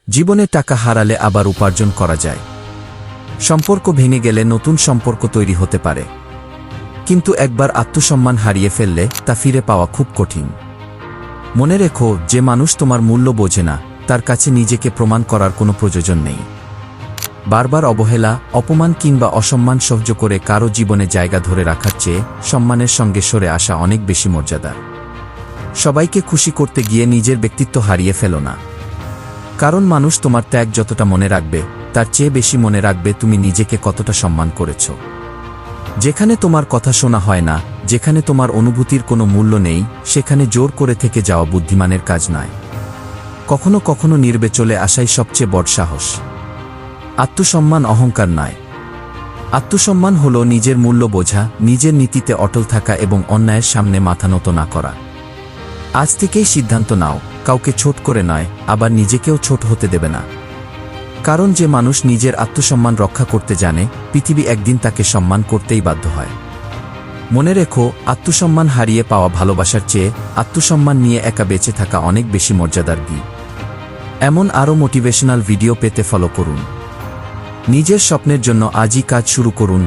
জীবনে টাকা হারালে আবার উপার্জন করা যায়। সম্পর্ক ভেঙে গেলে নতুন সম্পর্ক তৈরি হতে পারে, কিন্তু একবার আত্মসম্মান হারিয়ে ফেললে তা ফিরে পাওয়া খুব কঠিন। মনে রেখো, যে মানুষ তোমার মূল্য বোঝে না তার কাছে নিজেকে প্রমাণ করার কোনো প্রয়োজন নেই। বারবার অবহেলা, অপমান কিংবা অসম্মান সহ্য করে কারো জীবনে জায়গা ধরে রাখার চেয়ে সম্মানের সঙ্গে সরে আসা অনেক বেশি মর্যাদার। সবাইকে খুশি করতে গিয়ে নিজের ব্যক্তিত্ব হারিয়ে ফেলো না, কারণ মানুষ তোমার ত্যাগ যতটা মনে রাখবে তার চেয়ে বেশি মনে রাখবে তুমি নিজেকে কতটা সম্মান করেছ। যেখানে তোমার কথা শোনা হয় না, যেখানে তোমার অনুভূতির কোনো মূল্য নেই, সেখানে জোর করে থেকে যাওয়া বুদ্ধিমানের কাজ নয়। কখনো কখনো নীরবে চলে আসাই সবচেয়ে বড় সাহস। আত্মসম্মান অহংকার নয়। আত্মসম্মান হলো নিজের মূল্য বোঝা, নিজের নীতিতে অটল থাকা এবং অন্যায়ের সামনে মাথা নত না করা। আজ থেকেই সিদ্ধান্ত নাও, কাউকে ছোট করে নয়, আবার নিজেকেও ছোট হতে দেবে না। কারণ যে মানুষ নিজের আত্মসম্মান রক্ষা করতে জানে, পৃথিবী একদিন তাকে সম্মান করতেই বাধ্য হয়। মনে রেখো, আত্মসম্মান হারিয়ে পাওয়া ভালোবাসার চেয়ে আত্মসম্মান নিয়ে একা বেঁচে থাকা অনেক বেশি মর্যাদার দিক। এমন আরও মোটিভেশনাল ভিডিও পেতে ফলো করুন। নিজের স্বপ্নের জন্য আজই কাজ শুরু করুন।